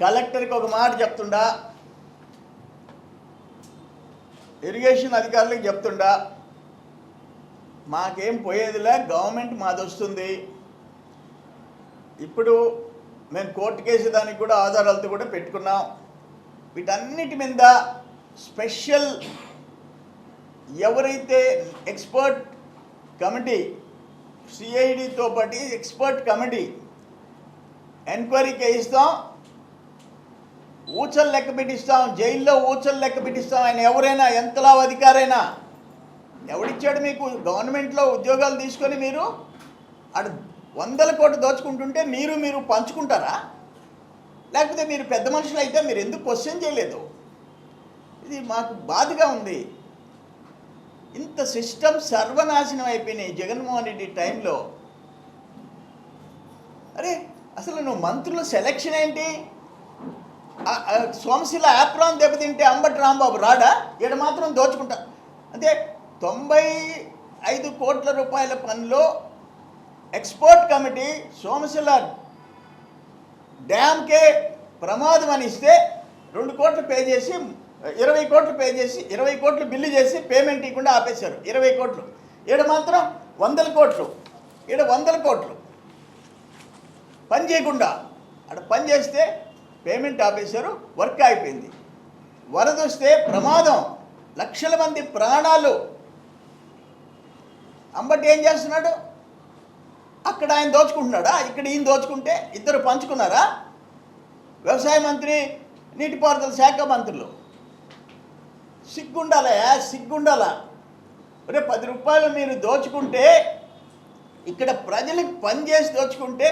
కలెక్టర్కి ఒక మాట చెప్తుండా, ఇరిగేషన్ అధికారులకు చెప్తుండా, మాకేం పోయేదిలే, గవర్నమెంట్ మాది వస్తుంది. ఇప్పుడు మేము కోర్టు కేసు దానికి కూడా ఆధారాలతో కూడా పెట్టుకున్నాం. వీటన్నిటి మీద స్పెషల్ ఎవరైతే ఎక్స్పర్ట్ కమిటీ, సిఐడితో పాటు ఎక్స్పర్ట్ కమిటీ ఎంక్వైరీకి ఇస్తాం, ఊచలు లెక్క పెట్టిస్తాం, జైల్లో ఊచలు లెక్క పెట్టిస్తాం. ఆయన ఎవరైనా, ఎంతలా అధికారైనా, ఎవడిచ్చాడు మీకు? గవర్నమెంట్లో ఉద్యోగాలు తీసుకొని మీరు అటు 100 కోట్లు దోచుకుంటుంటే మీరు పంచుకుంటారా? లేకపోతే మీరు పెద్ద మనుషులు అయితే మీరు ఎందుకు క్వశ్చన్ చేయలేదు? ఇది మాకు బాధగా ఉంది. ఇంత సిస్టమ్ సర్వనాశనం అయిపోయినాయి జగన్మోహన్ రెడ్డి టైంలో. అరే అసలు నువ్వు మంత్రుల సెలక్షన్ ఏంటి? సోమశిల యాప్రాన్ దెబ్బతింటే అంబటి రాంబాబు రాడా? ఈడ మాత్రం దోచుకుంటా. అంటే 95 కోట్ల రూపాయల పనిలో ఎక్స్పర్ట్ కమిటీ సోమశిల డ్యామ్కే ప్రమాదం అని ఇస్తే 2 కోట్లు పే చేసి 20 కోట్లు పే చేసి 20 కోట్లు బిల్లు చేసి పేమెంట్ ఇవ్వకుండా ఆపేశారు. 20 కోట్లు. ఈడ మాత్రం 100 కోట్లు. ఈడ 100 కోట్లు పని చేయకుండా అక్కడ పని చేస్తే పేమెంట్ ఆపేశారు, వర్క్ అయిపోయింది. వరద వస్తే ప్రమాదం, లక్షల మంది ప్రాణాలు. అంబటి ఏం చేస్తున్నాడు? అక్కడ ఆయన దోచుకుంటున్నాడా? ఇక్కడ ఈయన దోచుకుంటే ఇద్దరు పంచుకున్నారా? వ్యవసాయ మంత్రి, నీటిపారుదల శాఖ మంత్రులు. సిగ్గుండాలయా, సిగ్గుండాలా? రే 10 రూపాయలు మీరు దోచుకుంటే, ఇక్కడ ప్రజలకు పని చేసి దోచుకుంటే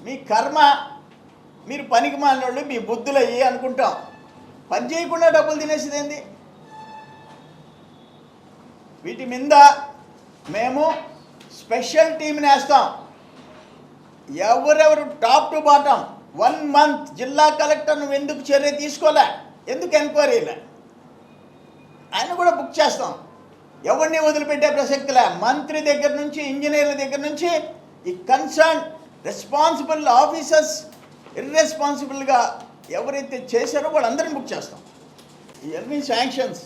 మీ కర్మ, మీరు పనికి మాలినోళ్ళు, మీ బుద్ధులు అయ్యి అనుకుంటాం. పని చేయకుండా డబ్బులు తినేసేదేంది? వీటి మీద మేము స్పెషల్ టీంని వేస్తాం. ఎవరెవరు టాప్ టు బాటం 1 మంత్ జిల్లా కలెక్టర్ నువ్వు ఎందుకు చర్య తీసుకోలే, ఎందుకు ఎంక్వైరీలే, ఆయన కూడా బుక్ చేస్తాం. ఎవరిని వదిలిపెట్టే ప్రసక్తిలే. మంత్రి దగ్గర నుంచి, ఇంజనీర్ల దగ్గర నుంచి, ఈ కన్సర్న్ రెస్పాన్సిబుల్ ఆఫీసర్స్ ఇర్రెస్పాన్సిబుల్గా ఎవరైతే చేశారో వాళ్ళందరినీ బుక్ చేస్తాం. ఇవన్నీ శాంక్షన్స్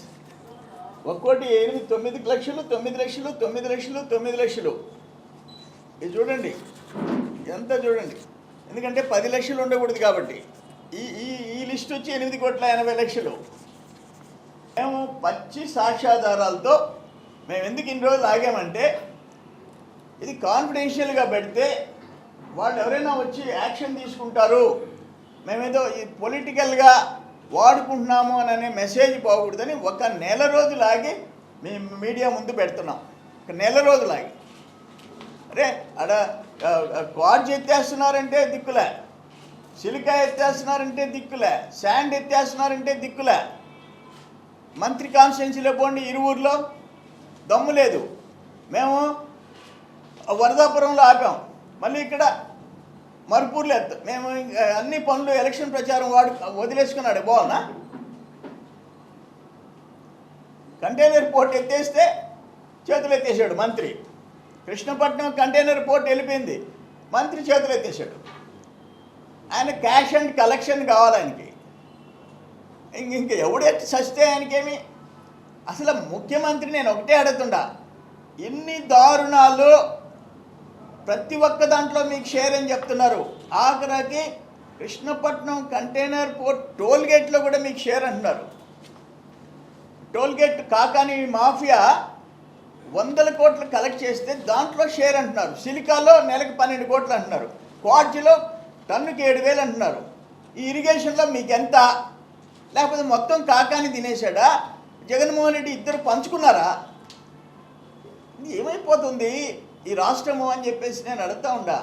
ఒక్కోటి 9 లక్షలు 9 లక్షలు 9 లక్షలు 9 లక్షలు. ఇది చూడండి ఎంత చూడండి, ఎందుకంటే 10 లక్షలు ఉండకూడదు కాబట్టి. ఈ లిస్ట్ వచ్చి 8,80,00,000. మేము పచ్చి సాక్ష్యాధారాలతో మేము ఎందుకు ఇన్ని రోజులు ఆగామంటే, ఇది కాన్ఫిడెన్షియల్గా పెడితే వాళ్ళు ఎవరైనా వచ్చి యాక్షన్ తీసుకుంటారు, మేమేదో ఈ పొలిటికల్గా వాడుకుంటున్నాము అనే మెసేజ్ పోకూడదని 1 నెల రోజులు ఆగి మేము మీడియా ముందు పెడుతున్నాం. 1 నెల రోజులు ఆగి. అరే అక్కడ క్వార్జ్ ఎత్తేస్తున్నారంటే దిక్కులే, సిలికా ఎత్తేస్తున్నారంటే దిక్కులే, శాండ్ ఎత్తేస్తున్నారంటే దిక్కులే. మంత్రి కాన్స్టిట్యున్సీలో పోండి, ఇరువురులో దమ్ము లేదు. మేము వరదాపురంలో ఆపాం, మళ్ళీ ఇక్కడ మరుపూర్లో మేము అన్ని పనులు ఎలక్షన్ ప్రచారం వదిలేసుకున్నాడు. బాగున్నా కంటైనర్ పోర్ట్ ఎత్తేస్తే చేతులు ఎత్తేసాడు మంత్రి. కృష్ణపట్నం కంటైనర్ పోర్ట్ వెళ్ళిపోయింది, మంత్రి చేతులు ఎత్తేసాడు. ఆయన క్యాష్ అండ్ కలెక్షన్ కావాలి ఆయనకి. ఇంక ఎవడెత్తి సస్తే ఆయనకేమి? అసలు ముఖ్యమంత్రి నేను ఒకటే అడుగుతుండా, ఇన్ని దారుణాలు ప్రతి ఒక్క దాంట్లో మీకు షేర్ అని చెప్తున్నారు. ఆఖరికి కృష్ణపట్నం కంటైనర్ పోర్ట్ టోల్గేట్లో కూడా మీకు షేర్ అంటున్నారు. టోల్గేట్ కాకాని మాఫియా 100 కోట్లు కలెక్ట్ చేస్తే దాంట్లో షేర్ అంటున్నారు. సిలికాలో నెలకు 12 కోట్లు అంటున్నారు. క్వార్జిలో టన్నుకి 7,000 అంటున్నారు. ఈ ఇరిగేషన్లో మీకు ఎంత? లేకపోతే మొత్తం కాకాని తినేశాడా? జగన్మోహన్ రెడ్డి ఇద్దరు పంచుకున్నారా? ఇది ఏమైపోతుంది ఈ రాష్ట్రము అని చెప్పేసి నేను అడుగుతా ఉండా.